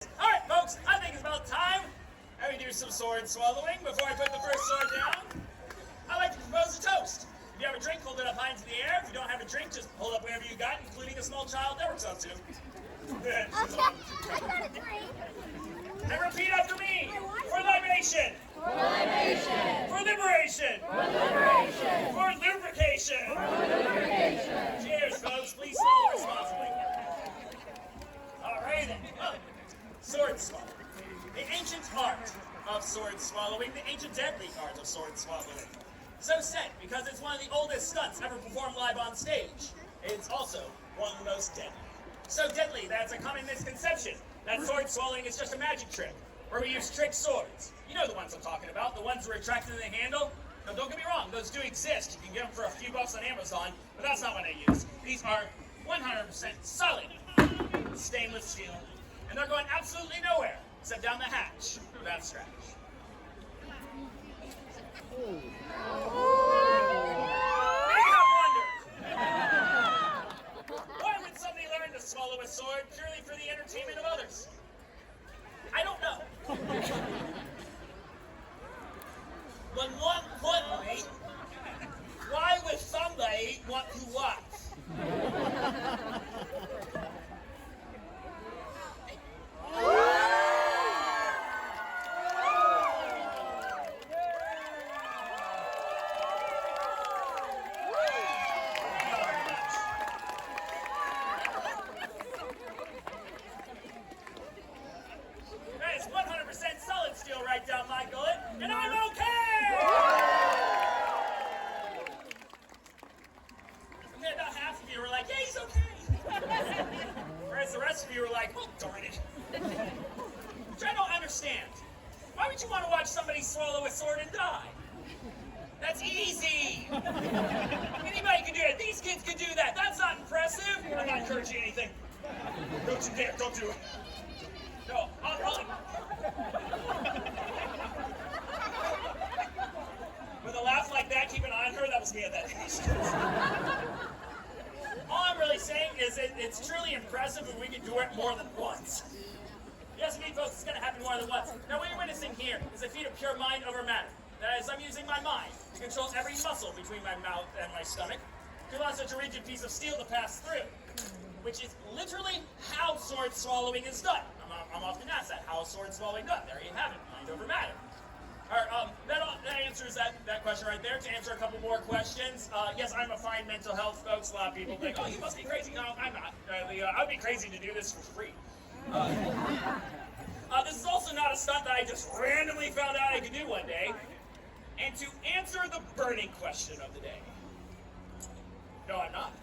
Alright, folks, I think it's about time that we do some sword swallowing. Before I put the first sword down, I'd like to propose a toast. If you have a drink, hold it up high into the air. If you don't have a drink, just hold up whatever you got, including a small child. That works out too. Okay, I got a drink. And repeat after me. For libation. For libation. For liberation. For liberation. For lubrication. For lubrication. Cheers, folks. Please swallow responsibly. Alright then. Sword swallowing. The ancient art of sword swallowing. The ancient deadly art of sword swallowing. So said because it's one of the oldest stunts ever performed live on stage. It's also one of the most deadly. So deadly that it's a common misconception that sword swallowing is just a magic trick, where we use trick swords. You know the ones I'm talking about, the ones that are retracted in the handle. Now don't get me wrong, those do exist. You can get them for a few bucks on Amazon, but that's not what I use. These are 100% solid stainless steel, and they're going absolutely nowhere except down the hatch of that scratch. Why would somebody learn to swallow a sword purely for the entertainment of others? I don't know. But more importantly, why would somebody want to watch? That is 100% solid steel right down my gullet, and I'm okay! And then about half of you were like, yeah, he's okay. Whereas the rest of you were like, oh, darn it. Which I don't understand. Why would you want to watch somebody swallow a sword and die? That's easy! Anybody can do it. These kids can do that. That's not impressive. I'm not encouraging anything. Don't you dare, don't do it. No, with a laugh like that, keep an eye on her, that was me at that age. All I'm really saying is it's truly impressive if we can do it more than once. Yes, indeed, folks, it's going to happen more than once. Now, what you're witnessing here is a feat of pure mind over matter. That is, I'm using my mind to control every muscle between my mouth and my stomach to allow such a rigid piece of steel to pass through, which is literally how sword swallowing is done. I'm often asked that, how is sword swallowing done? There you have it, mind over matter. All right, that answers that question right there. To answer a couple more questions, yes, I'm a fine mental health, folks. A lot of people think, oh, you must be crazy. No, I'm not. I'd be crazy to do this for free. This is also not a stunt that I just randomly found out I could do one day. And to answer the burning question of the day, no, I'm not.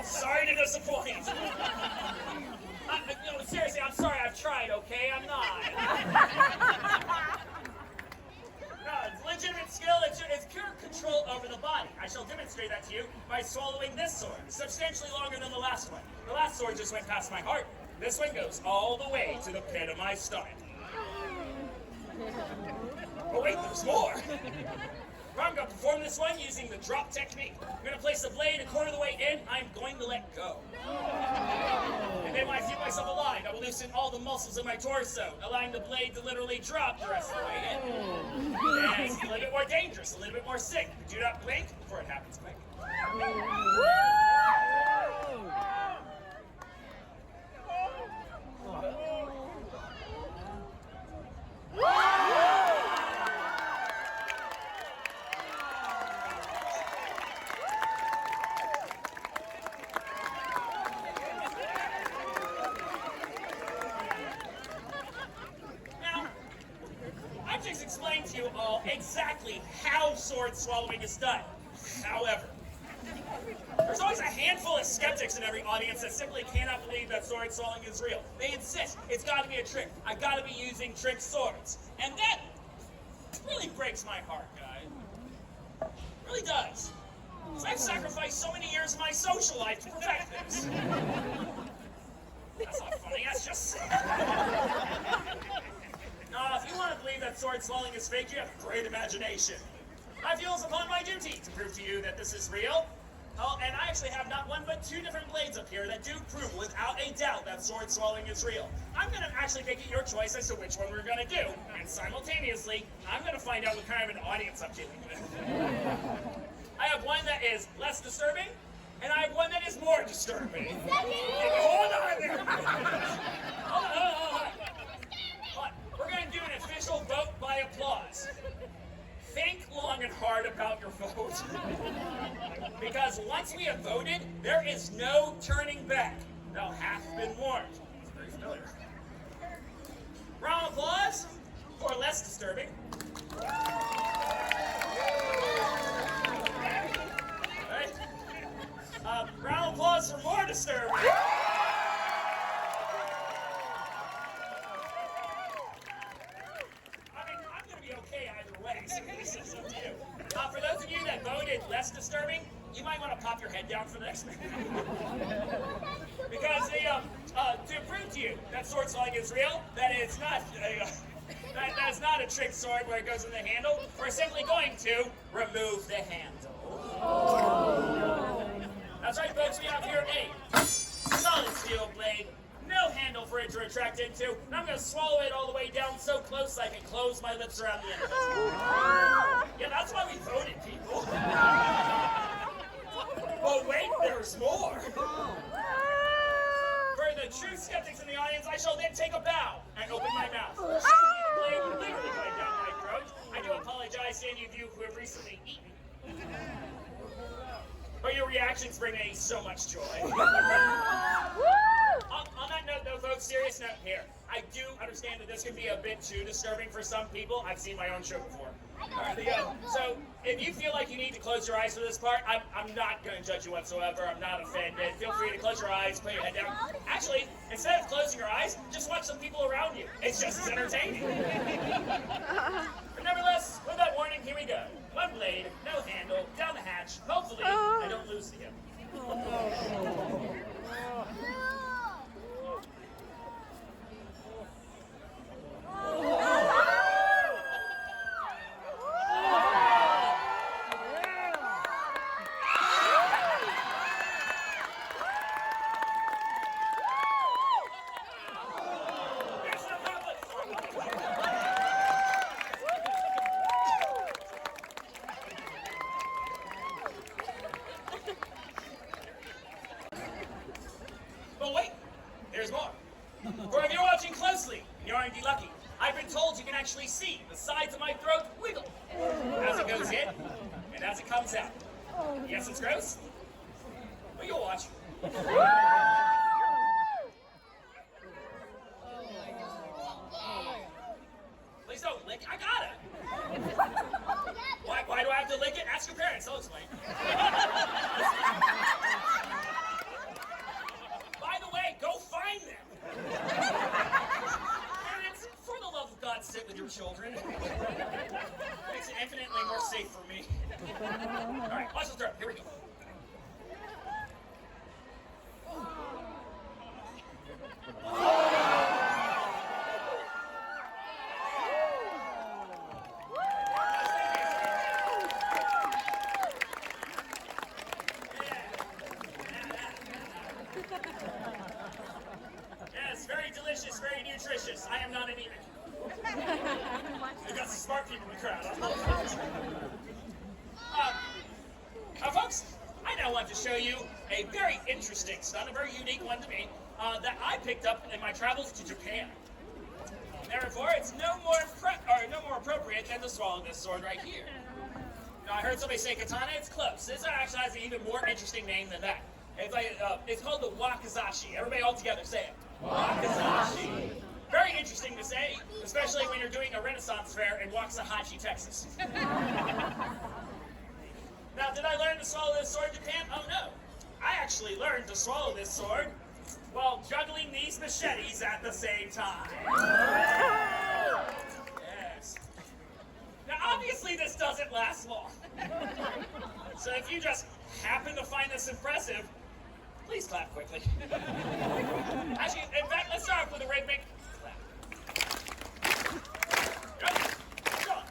Sorry to disappoint. No, seriously, I'm sorry. I've tried, okay? I'm not. No, it's legitimate skill. It's pure control over the body. I shall demonstrate that to you by swallowing this sword, substantially longer than the last one. The last sword just went past my heart. This one goes all the way to the pit of my stomach. Oh wait, there's more. I'm going to perform this one using the drop technique. I'm going to place the blade a quarter of the way in. I'm going to let go. And then when I feel myself aligned, I will loosen all the muscles in my torso, allowing the blade to literally drop the rest of the way in. And it's a little bit more dangerous, a little bit more sick. But do not blink before it happens quick. I've just explained to you all exactly how sword swallowing is done. However, there's always a handful of skeptics in every audience that simply cannot believe that sword swallowing is real. They insist it's got to be a trick. I got to be using trick swords. And that really breaks my heart, guys. It really does. Because I've sacrificed so many years of my social life to perfect this. That's not funny, that's just sad. If you want to believe that sword swallowing is fake, you have a great imagination. I feel it's upon my duty to prove to you that this is real. Oh, and I actually have not one but two different blades up here that do prove without a doubt that sword swallowing is real. I'm going to actually make it your choice as to which one we're going to do. And simultaneously, I'm going to find out what kind of an audience I'm dealing with. I have one that is less disturbing, and I have one that is more disturbing. Hold on there. Hold on. We're going to do an official vote by applause. Think long and hard about your vote. Because once we have voted, there is no turning back. Thou hath been warned. It's very familiar. Round of applause for less disturbing. Right. Round of applause for more disturbing. For those of you that voted less disturbing, you might want to pop your head down for the next minute. Because to prove to you that sword swallowing is real, that it's not that's not a trick sword where it goes in the handle, we're simply going to remove the handle. That's right, folks, we have here a solid steel blade, no handle for it to retract into, and I'm going to swallow it all the way down so close I can close my lips around the end of it. Yeah, that's why we voted, people. But wait, there's more. For the true skeptics in the audience, I shall then take a bow and open my mouth. The blade literally going down my throat. I do apologize to any of you who have recently eaten. But your reactions bring me so much joy. On that note, though, folks, serious note here. I do understand that this can be a bit too disturbing for some people. I've seen my own show before. So, if you feel like you need to close your eyes for this part, I'm not going to judge you whatsoever. I'm not offended. Feel free to close your eyes, put your head down. Actually, instead of closing your eyes, just watch some people around you. It's just as entertaining. But nevertheless, with that warning, here we go. One blade, no handle, down the hatch. Hopefully, I don't lose the hip. But wait, there's more. For if you're watching closely, you're indeed lucky. I've been told you can actually see the sides of my throat wiggle as it goes in and as it comes out. Yes, it's gross, but you'll watch. Please don't lick. I got it. Why do I have to lick it? Ask your parents. They'll explain. By the way, go find them. Parents, for the love of God, sit with your children. Makes it infinitely more safe for me. All right, watch this throw. Here we go. Yes, very delicious, very nutritious. I am not anemic. We've got some smart people in the crowd. Folks, I now want to show you a very interesting stunt, a very unique one to me, that I picked up in my travels to Japan. Therefore, it's no more appropriate than to swallow this sword right here. Now, I heard somebody say katana. It's close. This actually has an even more interesting name than that. It's called the wakizashi. Everybody all together, say it. Wakizashi. Very interesting to say, especially when you're doing a Renaissance fair in Waxahachie, Texas. Now, did I learn to swallow this sword in Japan? Oh, no. I actually learned to swallow this sword while juggling these machetes at the same time. Yes. Now, obviously, this doesn't last long. So if you just happen to find this impressive, please clap quickly. Actually, in fact, let's start off with a rhythmic clap. Ready? Go on.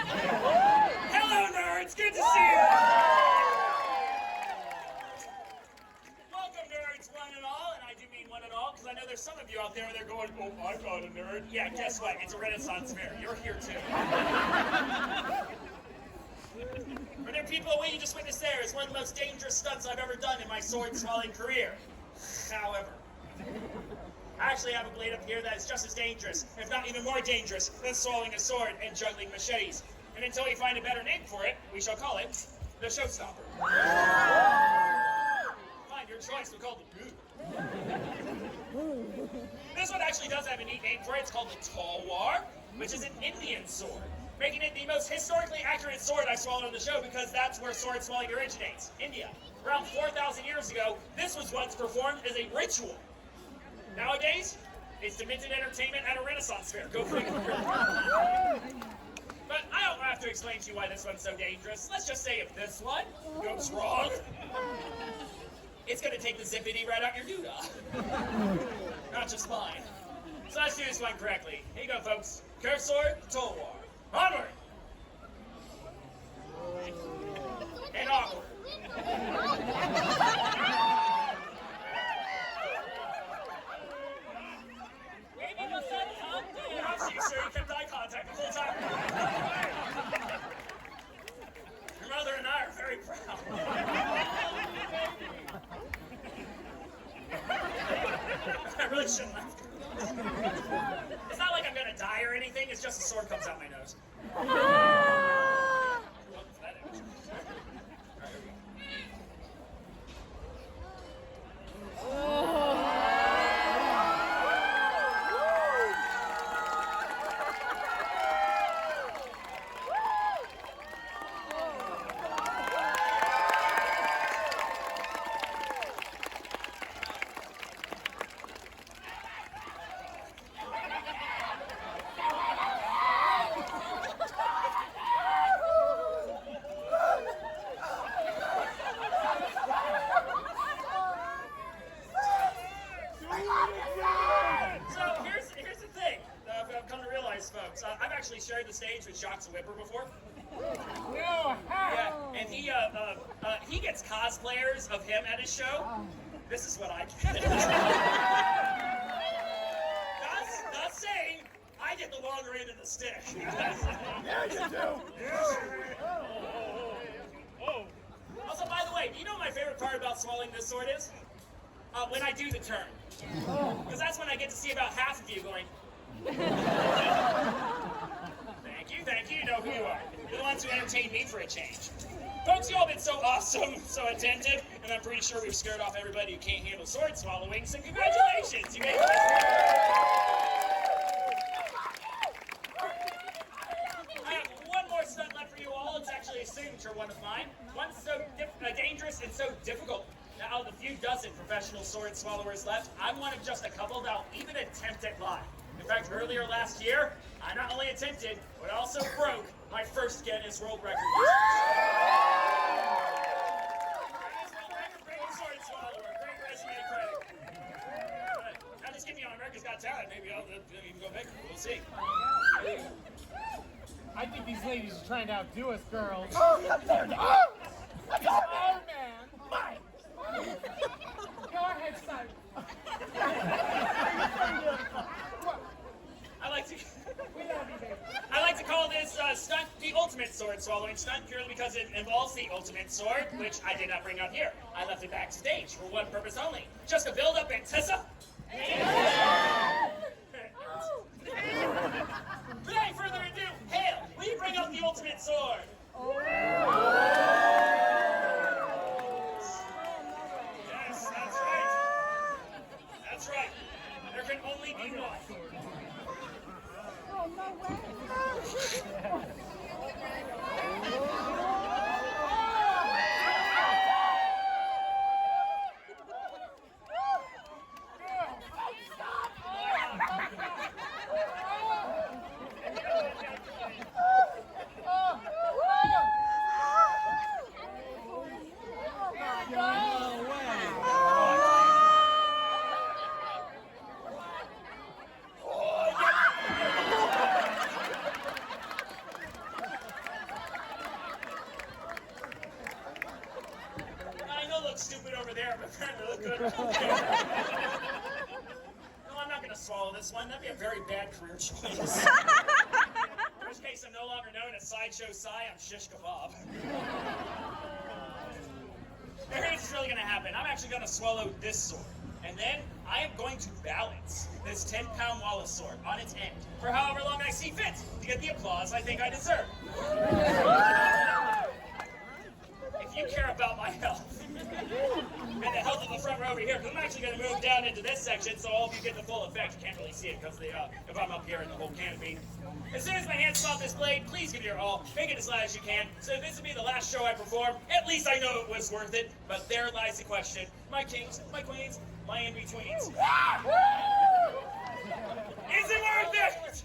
Hello, nerds! Good to see you! Welcome, nerds, one and all, and I do mean one and all, because I know there's some of you out there that are going, oh, I'm not a nerd. Yeah, guess what? It's a Renaissance fair. You're here, too. For the people, what you just witnessed there is one of the most dangerous stunts I've ever done in my sword-swallowing career. However, I actually have a blade up here that is just as dangerous, if not even more dangerous, than swallowing a sword and juggling machetes. And until we find a better name for it, we shall call it the Showstopper. Fine, your choice. We'll call it the Goo. This one actually does have a neat name for it. It's called the Talwar, which is an Indian sword, making it the most historically accurate sword I swallowed on the show because that's where sword swallowing originates, India. Around 4,000 years ago, this was once performed as a ritual. Nowadays, it's demented entertainment at a Renaissance fair. Go figure. But I don't have to explain to you why this one's so dangerous. Let's just say if this one goes wrong, it's going to take the zippity right out your doodah. Not just mine. So let's do this one correctly. Here you go, folks. Curved sword, Talwar. Onward! And awkward. You sure you kept eye contact the whole time? Your mother and I are very proud. I really shouldn't laugh. It's not like I'm gonna die or anything, it's just a sword comes out my nose. Welcome to that image. Alright, here we go. Folks, I've actually shared the stage with Jacques the Whipper before. Yeah, and he gets cosplayers of him at his show. This is what I get. Not saying I get the longer end of the stick. Yeah, you do. Also, by the way, do you know what my favorite part about swallowing this sword is? When I do the turn. Because that's when I get to see about half of you going. Thank you, you know who you are. You're the ones who entertain me for a change. Folks, you all been so awesome, so attentive, and I'm pretty sure we've scared off everybody who can't handle sword swallowing, so congratulations! You made it. I have one more stunt left for you all. It's actually a signature one of mine. One so dangerous and so difficult. Now, out of the few dozen professional sword swallowers left, I'm one of just a couple that'll even attempt it live. In fact, earlier last year, I not only attempted, but also broke my first Guinness World Record. Great sword swallower, great resume credit. Now just get me on America's Got Talent, maybe I'll even go bigger. We'll see. I think these ladies are trying to outdo us, girls. Oh, there they are. It's our man. Mine. Go ahead, son. I like to call this stunt the ultimate sword swallowing stunt purely because it involves the ultimate sword, which I did not bring out here. I left it backstage for one purpose only, just to build up Antissa. Without further ado, Hale, will you bring out the ultimate sword? Yes, that's right. That's right. There can only be one. Oh, no way. over there, but apparently look good over there. No, I'm not going to swallow this one. That'd be a very bad career choice. In which case, I'm no longer known as Sideshow Cy, I'm Shish Kebab. Now, here's what's really going to happen. I'm actually going to swallow this sword. And then I am going to balance this 10-pound Wallace sword on its end for however long I see fit to get the applause I think I deserve. If you care about my health and the health of the front row over here, because I'm actually going to move down into this section so all of you get the full effect. You can't really see it because if I'm up here in the whole canopy. As soon as my hands come off this blade, please give it your all. Make it as loud as you can. So if this will be the last show I perform, at least I know it was worth it. But there lies the question. My kings, my queens, my in-betweens. Is it worth it?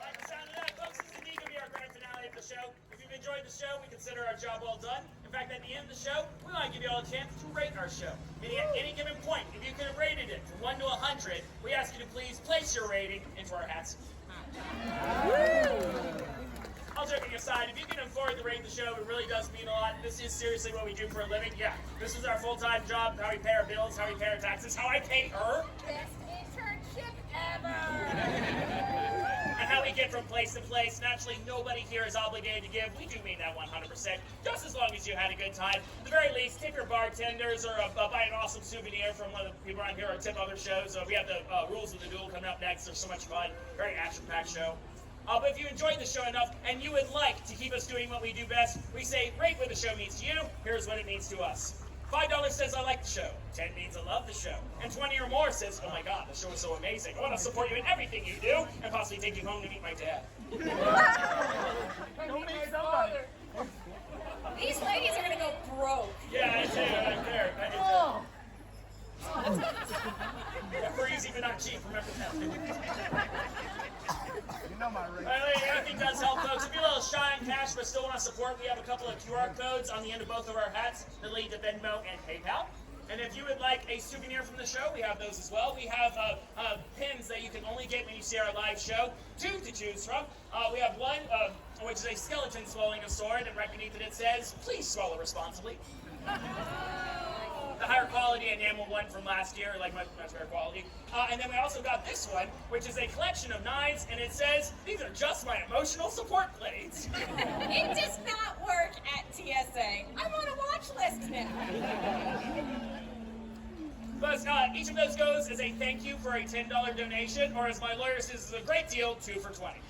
Like the sound of that, folks, this is indeed going to be our grand finale of the show. If you've enjoyed the show, we consider our job well done. In fact, at the end of the show, we want to give you all a chance to rate our show. And at any given point, if you could have rated it from 1 to 100, we ask you to please place your rating into our hats. All joking aside, if you can afford to rate the show, it really does mean a lot. This is seriously what we do for a living. Yeah, this is our full-time job, how we pay our bills, how we pay our taxes, how I pay her. Best internship ever. And how we get from place to place. Naturally, nobody here is obligated to give. We do mean that 100%. Just as long as you had a good time. At the very least, tip your bartenders or buy an awesome souvenir from one of the people around here or tip other shows. We have the Rules of the Duel coming up next. They're so much fun. Very action-packed show. But if you enjoyed the show enough and you would like to keep us doing what we do best, we say rate what the show means to you. Here's what it means to us. $5 says I like the show. 10 means I love the show. And 20 or more says, oh my God, the show is so amazing. I want to support you in everything you do and possibly take you home to meet my dad. Don't meet somebody. These ladies are gonna go broke. Yeah, I see it right there. We're easy but not cheap, remember that. You know my rate. Everything does help, folks. If you're a little shy on cash but still want to support, we have a couple of QR codes on the end of both of our hats that lead to Venmo and PayPal. And if you would like a souvenir from the show, we have those as well. We have pins that you can only get when you see our live show. 2 to choose from. We have one, which is a skeleton swallowing a sword, and right beneath it says, please swallow responsibly. The higher quality enamel one from last year, like much better quality. And then we also got this one, which is a collection of knives, and it says, these are just my emotional support blades. It does not work at TSA. I'm on a watch list now. But each of those goes as a thank you for a $10 donation, or as my lawyer says, is a great deal, 2 for $20.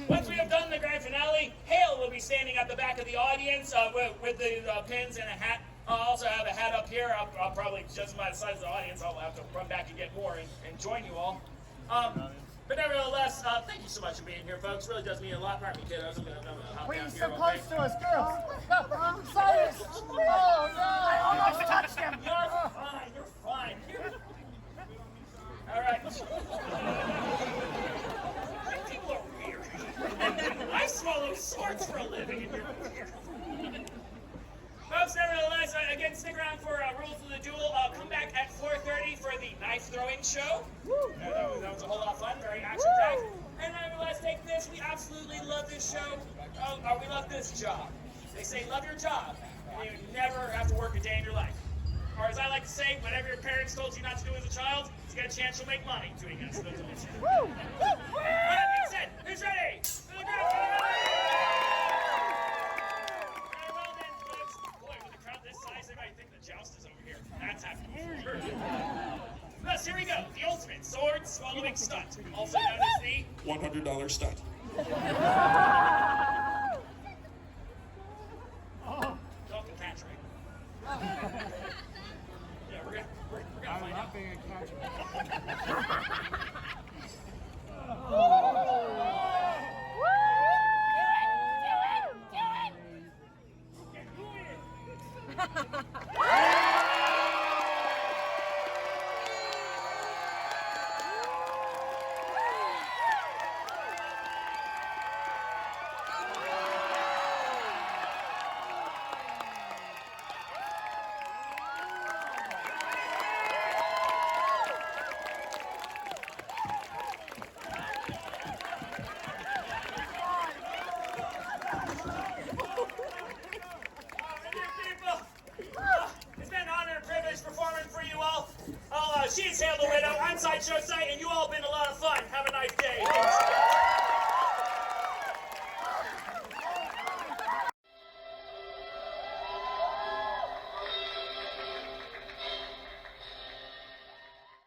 Once we have done the grand finale, Hale will be standing at the back of the audience with the pins and a hat. I'll also have a hat up here. I'll probably, judging by the size of the audience, I'll have to run back and get more and join you all. But nevertheless, thank you so much for being here, folks. Really does mean a lot. Pardon me, kiddos. I'm gonna hop Wait, down you're here so real close quick. to us, girls. Cyrus. Oh, no. I almost touched him. You're fine. You're fine. All right. People are weird. I swallow swords for a living, and you're weird. Folks, nevertheless, again, stick around for Rules of the Duel. Come back at 4:30 for the knife throwing show. That was a whole lot of fun, very action-packed. And nevertheless, take this. We absolutely love this show. We love this job. They say, love your job, and you never have to work a day in your life. Or as I like to say, whatever your parents told you not to do as a child, you get a chance you'll make money doing it. So that's what it's With that being said, who's ready? For the grand finale! Very well then, folks. Boy, with a crowd this size, they might think the joust is over here. That's happening. Thus, here we go. The ultimate sword swallowing stunt, also known as the $100 stunt. Dalton catch, right? Yeah, we're gonna find out. being a catcher. show tonight, and you all have been a lot of fun. Have